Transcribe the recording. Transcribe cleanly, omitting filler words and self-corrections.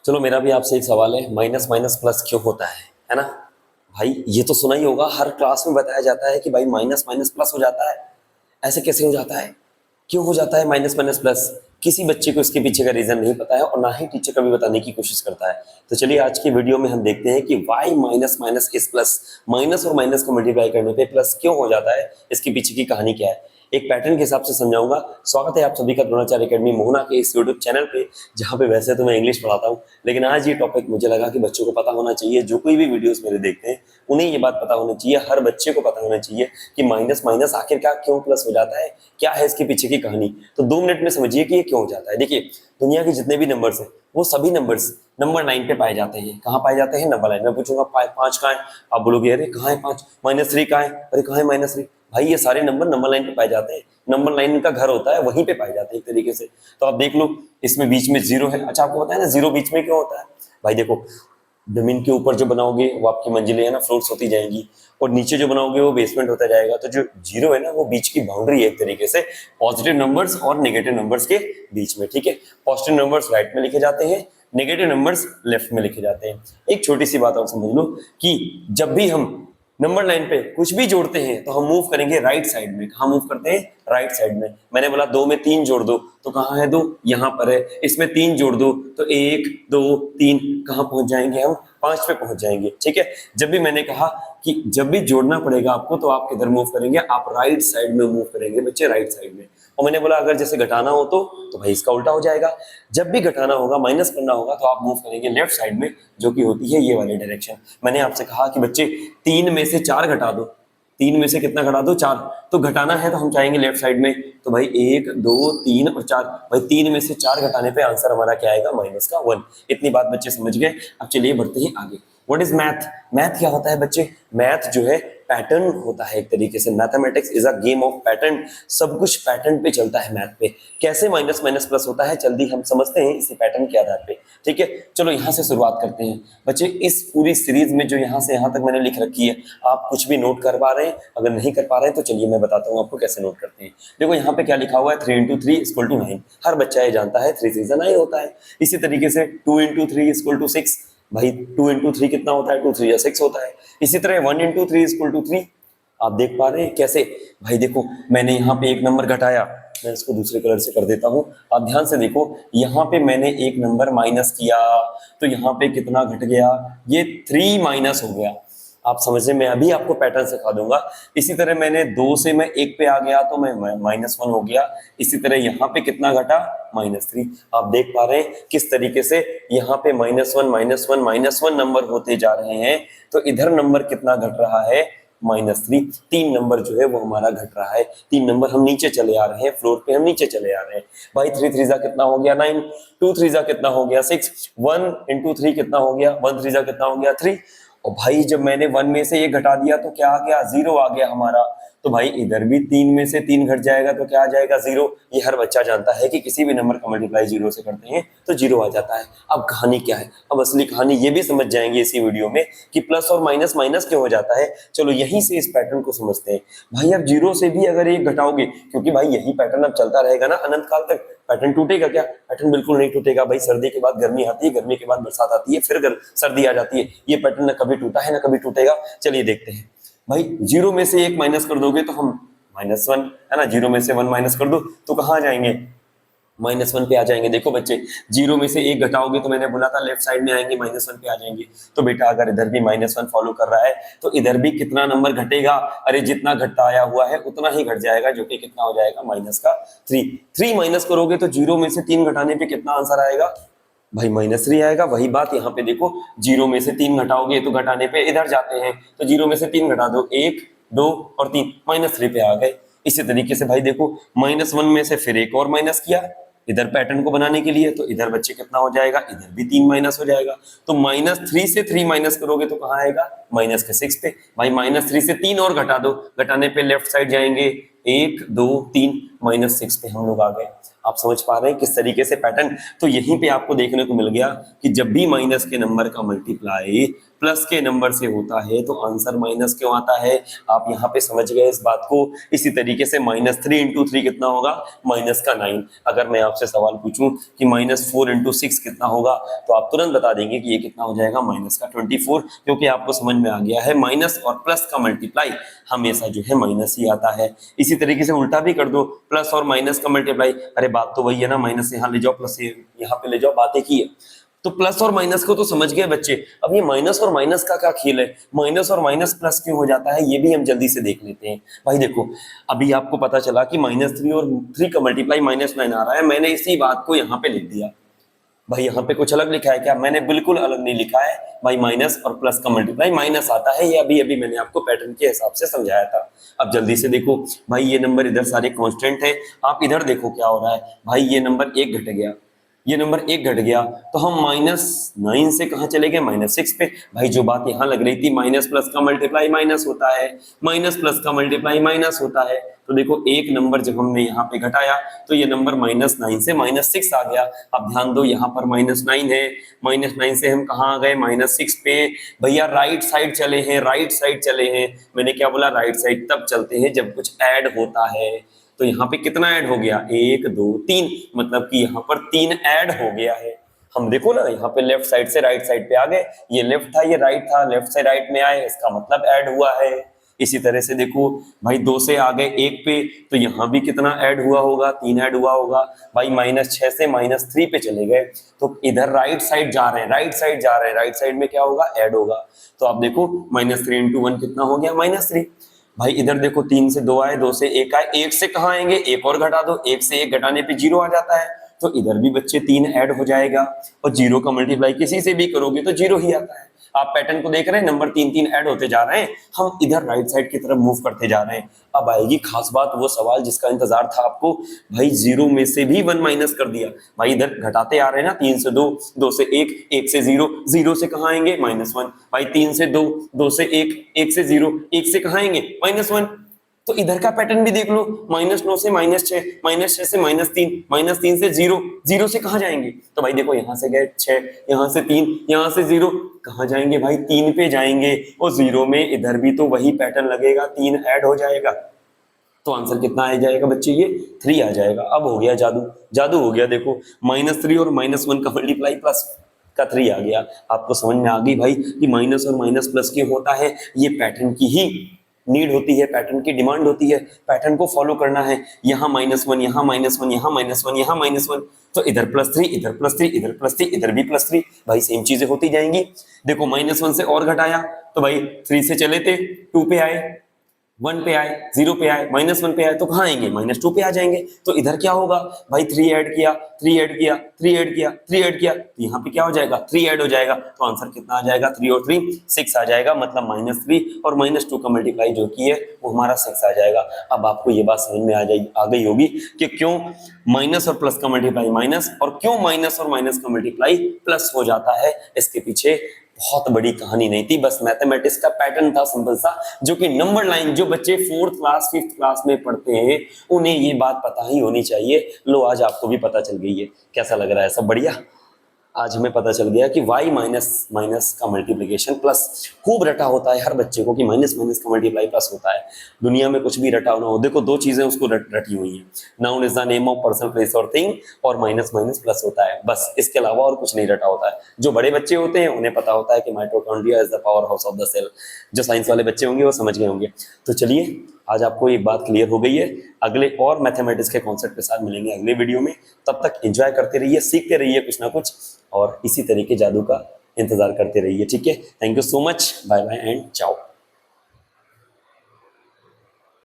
चलो मेरा भी आपसे एक सवाल है, माइनस माइनस प्लस क्यों होता है ना। भाई ये तो सुना ही होगा, हर क्लास में बताया जाता है कि भाई माइनस माइनस प्लस हो जाता है। ऐसे कैसे हो जाता है, क्यों हो जाता है माइनस माइनस प्लस? किसी बच्चे को इसके पीछे का रीजन नहीं पता है और ना ही टीचर कभी बताने की कोशिश करता है। तो चलिए आज की वीडियो में हम देखते हैं कि why minus minus is plus, minus और माइनस को मल्टीप्लाई करने पे प्लस क्यों हो जाता है, इसके पीछे की कहानी क्या है, एक पैटर्न के हिसाब से समझाऊंगा। स्वागत है आप सभी का द्रोणाचार्य अकेडमी मोहना के इस यूट्यूब चैनल पे, जहाँ पे वैसे तो मैं इंग्लिश पढ़ाता हूँ, लेकिन आज ये टॉपिक मुझे लगा कि बच्चों को पता होना चाहिए। जो कोई भी वीडियोस मेरे देखते हैं उन्हें ये बात पता होनी चाहिए, हर बच्चे को पता होना चाहिए कि माइनस माइनस आखिरकार क्यों प्लस हो जाता है, क्या है इसके पीछे की कहानी। तो 2 मिनट में समझिए कि ये क्यों हो जाता है। देखिए, दुनिया के जितने भी नंबर्स हैं वो सभी नंबर्स नंबर 9 पे पाए जाते हैं। कहाँ पाए जाते हैं? नंबर 9। मैं पूछूंगा 5 कहाँ है, आप बोलोगे अरे कहाँ है 5, -3 कहाँ है, अरे कहाँ है -3। भाई ये सारे नंबर नंबर 9 पे पाए जाते हैं, नंबर 9 का घर होता है वहीं पे पाए जाते हैं एक तरीके से। तो आप देख लो, इसमें बीच में जीरो है। अच्छा, आपको पता है ना जीरो बीच में क्यों होता है? भाई देखो, जमीन के ऊपर जो बनाओगे वो आपकी मंजिलें है ना, फ्लोर्स होती जाएंगी, और नीचे जो बनाओगे वो बेसमेंट होता जाएगा। तो जो जीरो है ना, वो बीच की बाउंड्री है एक तरीके से पॉजिटिव नंबर्स और नेगेटिव नंबर्स के बीच में। ठीक है, पॉजिटिव नंबर्स राइट में लिखे जाते हैं, नेगेटिव नंबर्स लेफ्ट में लिखे जाते हैं। एक छोटी सी बात आप समझ लो कि जब भी हम नंबर 9 पे कुछ भी जोड़ते हैं तो हम मूव करेंगे राइट साइड में। कहाँ मूव करते हैं? राइट साइड में। मैंने बोला 2 में 3 जोड़ दो, तो कहाँ है 2? यहाँ पर है। इसमें 3 जोड़ दो तो 1 2 3, कहाँ पहुंच जाएंगे हम? 5 पे पहुंच जाएंगे। ठीक है, जब भी मैंने कहा कि जब भी जोड़ना पड़ेगा आपको तो आप किधर मूव करेंगे? आप राइट साइड में मूव करेंगे बच्चे, राइट साइड में। और मैंने बोला अगर जैसे घटाना हो तो भाई इसका उल्टा हो जाएगा। जब भी घटाना होगा, माइनस करना होगा, तो आप मूव करेंगे लेफ्ट साइड में, जो कि होती है ये वाली डायरेक्शन। मैंने आपसे कहा कि बच्चे 3 में से 4 घटा दो, 3 में से कितना घटा दो? 4। तो घटाना है तो हम चाहेंगे लेफ्ट साइड में। तो भाई 1 2 3 और 4, भाई 3 में से 4 घटाने पे आंसर हमारा क्या आएगा? -1। इतनी बात बच्चे समझ गए। अब चलिए बढ़ते हैं आगे। What is math? मैथ क्या होता है बच्चे? मैथ जो है पैटर्न होता है एक तरीके से। Mathematics is a game of pattern. सब कुछ पैटर्न पे चलता है मैथ पे। कैसे माइनस माइनस प्लस होता है जल्दी हम समझते हैं इसी पैटर्न के आधार पे। ठीक है, चलो यहाँ से शुरुआत करते हैं बच्चे। इस पूरी सीरीज में जो यहाँ से यहाँ तक मैंने लिख रखी है, आप कुछ भी नोट कर पा रहे हैं? अगर नहीं कर पा रहे हैं तो चलिए मैं बताता हूँ आपको कैसे नोट करते हैं। देखो यहाँ पे क्या लिखा हुआ है, 3 इंटू 3 इक्वल टू 9। हर बच्चा ये जानता है 3 3 9 होता है। इसी तरीके से 2 इंटू 3 इक्वल टू 6। भाई 2 इंटू 3 कितना होता है? 2 3 6 होता है। इसी तरह 1 इंटू 3 इक्वल टू 3। आप देख पा रहे हैं कैसे? भाई देखो, मैंने यहाँ पे एक नंबर घटाया, मैं इसको दूसरे कलर से कर देता हूँ। आप ध्यान से देखो, यहाँ पे मैंने एक नंबर माइनस किया तो यहाँ पे कितना घट गया? ये 3 माइनस हो गया। आप समझे, मैं अभी आपको पैटर्न सिखा दूंगा। इसी तरह मैंने 2 से मैं 1 पे आ गया तो मैं -1 हो गया। इसी तरह यहाँ पे कितना घटा? -3। आप देख पा रहे हैं किस तरीके से यहाँ पे -1 -1 -1 नंबर होते जा रहे हैं। तो इधर नंबर कितना घट रहा है? -3। 3 नंबर जो है वो हमारा घट रहा है। 3 नंबर हम नीचे चले आ रहे हैं, फ्लोर पे हम नीचे चले आ रहे हैं। भाई 3 3 जा कितना हो गया? 9। 2 3 जा कितना हो गया? 6। 1 इंटू 3 कितना हो गया? 1 3 जा कितना हो गया? 3। और भाई जब मैंने 1 में से ये घटा दिया तो क्या आ गया? 0 आ गया हमारा। तो भाई इधर भी 3 में से 3 घट जाएगा तो क्या आ जाएगा? 0। ये हर बच्चा जानता है कि किसी भी नंबर का मल्टीप्लाई 0 से करते हैं तो 0 आ जाता है। अब कहानी क्या है? अब असली कहानी ये भी समझ जाएंगे इसी वीडियो में कि प्लस और माइनस माइनस क्यों हो जाता है। चलो यहीं से इस पैटर्न को समझते हैं। भाई अब 0 से भी अगर 1 घटाओगे, क्योंकि भाई यही पैटर्न अब चलता रहेगा ना अनंत काल तक, पैटर्न टूटेगा क्या? पैटर्न बिल्कुल नहीं टूटेगा। भाई सर्दी के बाद गर्मी आती है, गर्मी के बाद बरसात आती है, फिर सर्दी आ जाती है। ये पैटर्न ना कभी टूटा है ना कभी टूटेगा। चलिए देखते हैं। भाई 0 में से 1 माइनस कर दोगे तो हम -1 है ना, 0 में से 1 माइनस कर दो तो कहाँ जाएंगे? -1 पे आ जाएंगे। देखो बच्चे, 0 में से 1 घटाओगे तो मैंने बोला था लेफ्ट साइड में आएंगे, -1 पे आ जाएंगे। तो बेटा अगर इधर भी -1 फॉलो कर रहा है तो इधर भी कितना नंबर घटेगा? अरे जितना घटता आया हुआ है उतना ही घट जाएगा, जो कि कितना हो जाएगा? -3। 3 माइनस करोगे तो 0 में से 3 घटाने पे कितना आंसर आएगा? भाई -3 आएगा। वही बात यहाँ पे देखो, 0 में से 3 घटाओगे तो घटाने पे इधर जाते हैं, तो 0 में से 3 घटा दो, 1 2 और 3, -3 पे आ गए। इसी तरीके से भाई देखो, -1 में से फिर एक और माइनस किया इधर पैटर्न को बनाने के लिए, तो इधर बच्चे कितना हो जाएगा? इधर भी 3 माइनस हो जाएगा। तो -3 से 3 माइनस करोगे तो कहाँ आएगा? -6 पे। भाई -3 से 3 और घटा दो, घटाने पे लेफ्ट साइड जाएंगे, 1 2 3, -6 पे हम लोग आ गए। आप समझ पा रहे हैं किस तरीके से पैटर्न? तो यहीं पे आपको देखने को मिल गया कि जब भी माइनस के नंबर का मल्टीप्लाई प्लस के नंबर से होता है तो आंसर माइनस क्यों आता है? आप यहाँ पे समझ गए इस बात को। इसी तरीके से -3 इंटू 3 कितना होगा? -9। अगर मैं आपसे सवाल पूछूं कि -4 इंटू 6 कितना होगा, तो आप तुरंत बता देंगे कि ये कितना हो जाएगा? -24, क्योंकि आपको समझ में आ गया है माइनस और प्लस का मल्टीप्लाई हमेशा जो है माइनस ही आता है। इसी तरीके से उल्टा भी कर दो, प्लस और माइनस का मल्टीप्लाई, अरे बात तो वही है ना, माइनस यहाँ ले जाओ प्लस यहाँ पे ले जाओ, बात एक ही है। तो प्लस और माइनस को तो समझ गए बच्चे। अब ये माइनस और माइनस का क्या खेल है, माइनस और माइनस प्लस क्यों हो जाता है, ये भी हम जल्दी से देख लेते हैं। भाई देखो, अभी आपको पता चला कि -3 और 3 का मल्टीप्लाई -9 आ रहा है, मैंने इसी बात को यहाँ पे लिख दिया। भाई यहाँ पे कुछ अलग लिखा है क्या? मैंने बिल्कुल अलग नहीं लिखा है भाई, माइनस और प्लस का मल्टीप्लाई माइनस आता है, ये अभी अभी मैंने आपको पैटर्न के हिसाब से समझाया था। अब जल्दी से देखो भाई, ये नंबर इधर सारे कांस्टेंट है, आप इधर देखो क्या हो रहा है भाई, ये नंबर 1 घट गया, ये नंबर 1 घट गया, तो हम -9 से कहाँ चले गए? -6 पे। भाई जो बात यहाँ लग रही थी माइनस प्लस का मल्टीप्लाई माइनस होता है, माइनस प्लस का मल्टीप्लाई माइनस होता है, तो देखो एक नंबर जब हमने यहाँ पे घटाया तो ये नंबर -9 से -6 आ गया। अब ध्यान दो, यहाँ पर -9 है, -9 से हम कहाँ आ गए? -6 पे। भैया राइट साइड चले हैं, राइट साइड चले हैं। मैंने क्या बोला? राइट साइड तब चलते हैं जब कुछ ऐड होता है। तो यहाँ पे कितना ऐड हो गया? 1 2 3, मतलब कि यहाँ पर 3 ऐड हो गया है। हम देखो ना, यहाँ पे लेफ्ट साइड से राइट साइड पे आ गए, ये लेफ्ट था ये राइट था, लेफ्ट से राइट में आए, इसका मतलब ऐड हुआ है। इसी तरह से देखो भाई, 2 से आ गए 1 पे, तो यहाँ भी कितना ऐड हुआ होगा? 3 ऐड हुआ होगा। भाई -6 से -3 पे चले गए, तो इधर राइट साइड जा रहे हैं, राइट साइड जा रहे हैं, राइट साइड में क्या होगा? ऐड होगा। तो आप देखो -3 इंटू 1 कितना हो गया? -3। भाई इधर देखो, 3 से 2 आए, 2 से 1 आए, 1 से कहाँ आएंगे? 1 और घटा दो, 1 से 1 घटाने पे 0 आ जाता है, तो इधर भी बच्चे 3 ऐड हो जाएगा। और 0 का मल्टीप्लाई किसी से भी करोगे तो 0 ही आता है। आप पैटर्न को देख रहे हैं, नंबर 3 ऐड होते जा रहे हैं, हम इधर राइट साइड की तरफ मूव करते जा रहे हैं। अब आएगी खास बात, वो सवाल जिसका इंतजार था आपको। भाई 0 में से भी 1 माइनस कर दिया। भाई इधर घटाते आ रहे हैं ना, 3 से 2, 2 से 1, 1 से 0, 0 से कहाँ आएंगे? -1। भाई 3 से 2, 2 से 1, 1 से 0, 1 से कहाँ आएंगे? -1। तो इधर का पैटर्न भी देख लो, -9 से -6, -6 से -3, -3 से 0, 0 से कहाँ जाएंगे? तो भाई देखो, यहाँ से गए 6, यहाँ से 3, यहाँ से 0, कहाँ जाएंगे भाई? 3 पे जाएंगे। और 0 में इधर भी तो वही पैटर्न लगेगा, 3 ऐड हो जाएगा। तो आंसर कितना आ जाएगा बच्चे? ये 3 आ जाएगा। अब हो गया जादू, जादू हो गया। देखो -3 और -1 का मल्टीप्लाई प्लस का 3 आ गया। आपको समझ में आ गई भाई कि माइनस और माइनस प्लस क्यों होता है? ये पैटर्न की ही नीड होती है, पैटर्न की डिमांड होती है, पैटर्न को फॉलो करना है। यहाँ -1, यहाँ -1, यहाँ -1, यहाँ -1, तो इधर +3, इधर +3, इधर +3, इधर भी +3। भाई सेम चीजें होती जाएंगी। देखो -1 से और घटाया तो भाई 3 से चले थे, 2 पे आए, 1 पे आए, 0 पे आए, -1 पे आए, तो कहाँ आएंगे? -2 पे आ जाएंगे। तो इधर क्या होगा भाई? 3 ऐड किया, 3 ऐड किया, 3 ऐड किया, 3 ऐड किया, तो यहाँ पे क्या हो जाएगा? 3 ऐड हो जाएगा। तो आंसर कितना आ जाएगा? 3 और 3 6 आ जाएगा। मतलब -3 और -2 का मल्टीप्लाई जो की है वो हमारा 6 आ जाएगा। अब आपको ये बात समझ में आ गई होगी कि क्यों माइनस और प्लस का मल्टीप्लाई माइनस, और क्यों माइनस और माइनस का मल्टीप्लाई प्लस हो जाता है। इसके पीछे बहुत बड़ी कहानी नहीं थी, बस मैथमेटिक्स का पैटर्न था सिंपल सा, जो कि नंबर लाइन जो बच्चे 4th क्लास 5th क्लास में पढ़ते हैं उन्हें ये बात पता ही होनी चाहिए। लो आज आपको भी पता चल गई है। कैसा लग रहा है? सब बढ़िया। आज हमें पता चल गया कि y माइनस माइनस का मल्टीप्लिकेशन प्लस खूब रटा होता है हर बच्चे को कि माइनस माइनस का मल्टीप्लाई प्लस होता है। दुनिया में कुछ भी रटा ना हो, देखो 2 चीजें उसको रटी हुई हैं, noun is the name of person place और थिंग, और माइनस माइनस प्लस होता है, बस इसके अलावा और कुछ नहीं रटा होता है। जो बड़े बच्चे होते हैं उन्हें पता होता है कि mitochondria is the power house of the cell. जो साइंस वाले बच्चे होंगे वो समझ गए होंगे। तो चलिए आज आपको एक बात क्लियर हो गई है। अगले और मैथमेटिक्स के कॉन्सेप्ट के साथ मिलेंगे अगले वीडियो में। तब तक एंजॉय करते रहिए, सीखते रहिए कुछ ना कुछ, और इसी तरीके जादू का इंतजार करते रहिए। ठीक है, thank you so much, bye bye and चाओ।